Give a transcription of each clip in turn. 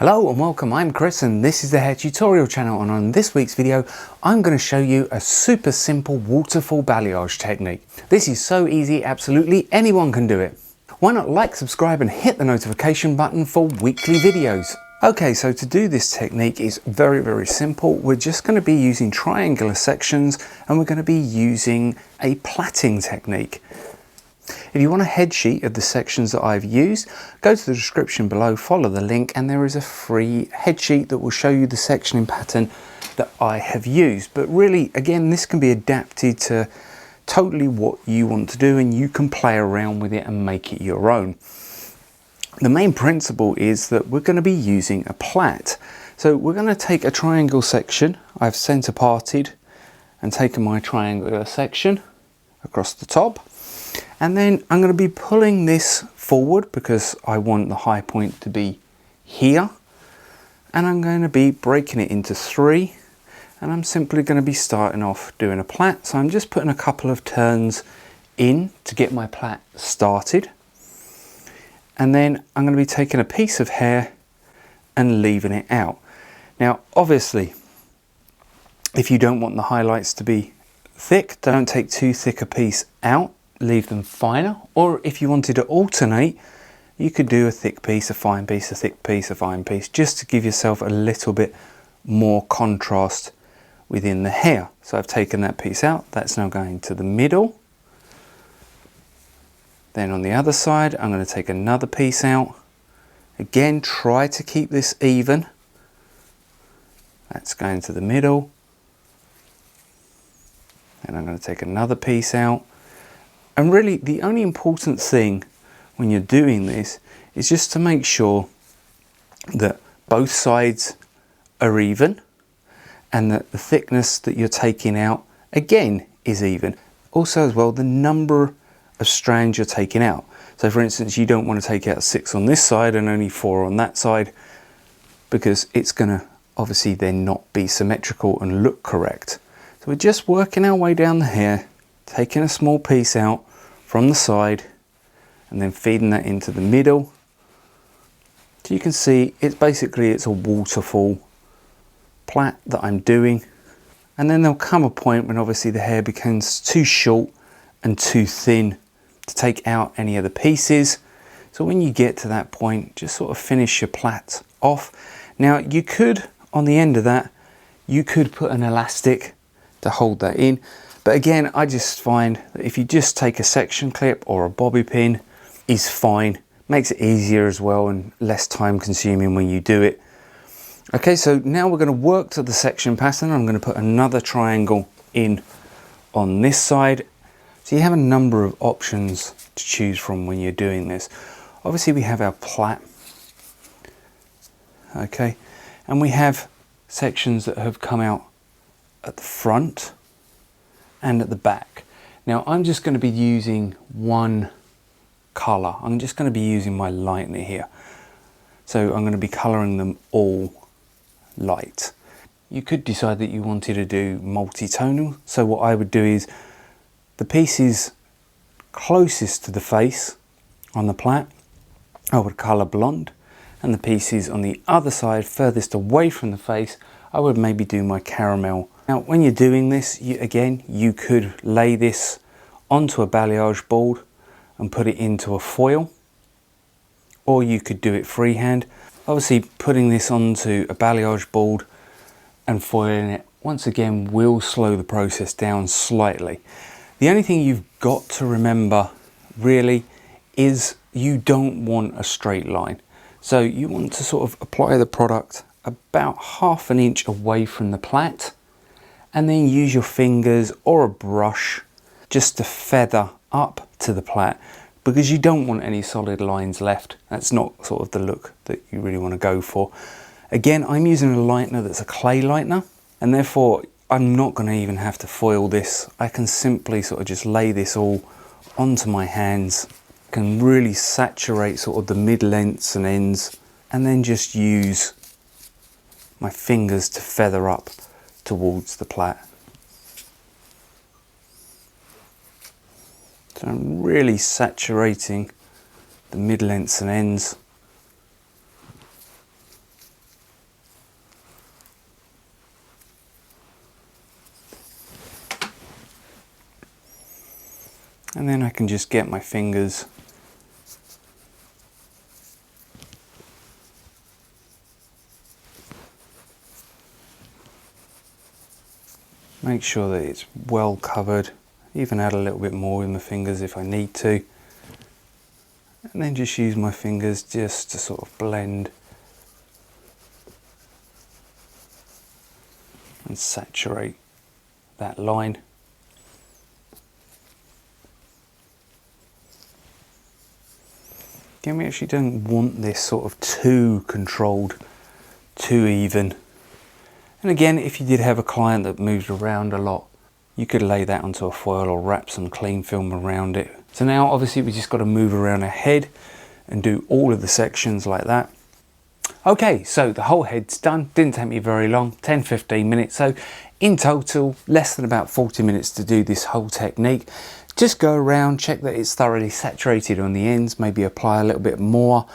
Hello and welcome, I'm Chris and this is the hair tutorial channel, and on this week's video I'm going to show you a super simple waterfall balayage technique. This is so easy, absolutely anyone can do it. Why not like, subscribe and hit the notification button for weekly videos. Okay, so to do this technique is very simple. We're just going to be using triangular sections and we're going to be using a plaiting technique. If you want a head sheet of the sections that I've used, go to the description below, follow the link, and there is a free head sheet that will show you the sectioning pattern that I have used. But really, again, this can be adapted to totally what you want to do, and you can play around with it and make it your own. The main principle is that we're going to be using a plait. So we're going to take a triangle section. I've centre parted and taken my triangular section across the top. And then I'm going to be pulling this forward because I want the high point to be here. And I'm going to be breaking it into three. And I'm simply going to be starting off doing a plait. So I'm just putting a couple of turns in to get my plait started. And then I'm going to be taking a piece of hair and leaving it out. Now, obviously, if you don't want the highlights to be thick, don't take too thick a piece out. Leave them finer, or if you wanted to alternate, you could do a thick piece, a fine piece, a thick piece, a fine piece, just to give yourself a little bit more contrast within the hair. So I've taken that piece out, that's now going to the middle. Then on the other side, I'm going to take another piece out. Again, try to keep this even. That's going to the middle. And I'm going to take another piece out. And really, the only important thing when you're doing this is just to make sure that both sides are even and that the thickness that you're taking out, again, is even. Also as well, the number of strands you're taking out. So for instance, you don't want to take out 6 on this side and only 4 on that side, because it's going to obviously then not be symmetrical and look correct. So we're just working our way down the hair, taking a small piece out from the side and then feeding that into the middle. So you can see it's a waterfall plait that I'm doing. And then there'll come a point when obviously the hair becomes too short and too thin to take out any of the pieces. So when you get to that point, just sort of finish your plait off. Now you could, on the end of that, you could put an elastic to hold that in. But again, I just find that if you just take a section clip or a bobby pin is fine. Makes it easier as well and less time consuming when you do it. Okay, so now we're going to work to the section pattern. I'm going to put another triangle in on this side. So you have a number of options to choose from when you're doing this. Obviously we have our plait. Okay, and we have sections that have come out at the front and at the back. Now I'm just going to be using one colour. I'm just going to be using my lightener here. So I'm going to be colouring them all light. You could decide that you wanted to do multi-tonal. So what I would do is the pieces closest to the face on the plait, I would colour blonde, and the pieces on the other side furthest away from the face, I would maybe do my caramel. Now when you're doing this, you could lay this onto a balayage board and put it into a foil, or you could do it freehand. Obviously putting this onto a balayage board and foiling it once again will slow the process down slightly. The only thing you've got to remember really is you don't want a straight line. So you want to sort of apply the product about ½ an inch away from the plait, and then use your fingers or a brush just to feather up to the plait, because you don't want any solid lines left. That's not sort of the look that you really want to go for. Again, I'm using a lightener that's a clay lightener, and therefore I'm not going to even have to foil this. I can simply sort of just lay this all onto my hands, can really saturate sort of the mid-lengths and ends, and then just use my fingers to feather up towards the plait. So I'm really saturating the mid-lengths and ends. And then I can just get my fingers make sure that it's well covered, even add a little bit more with my fingers if I need to, and then just use my fingers just to sort of blend and saturate that line. Again, we actually don't want this sort of too controlled, too even. And again, if you did have a client that moves around a lot, you could lay that onto a foil or wrap some cling film around it. So now obviously we just got to move around a head and do all of the sections like that. Okay, so the whole head's done. Didn't take me very long, 10-15 minutes. So in total, less than about 40 minutes to do this whole technique. Just go around, check that it's thoroughly saturated on the ends, maybe apply a little bit more.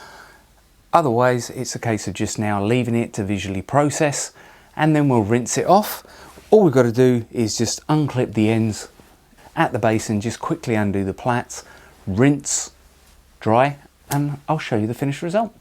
Otherwise, it's a case of just now leaving it to visually process, and then we'll rinse it off. All we've got to do is just unclip the ends at the base and just quickly undo the plaits, rinse, dry, and I'll show you the finished result.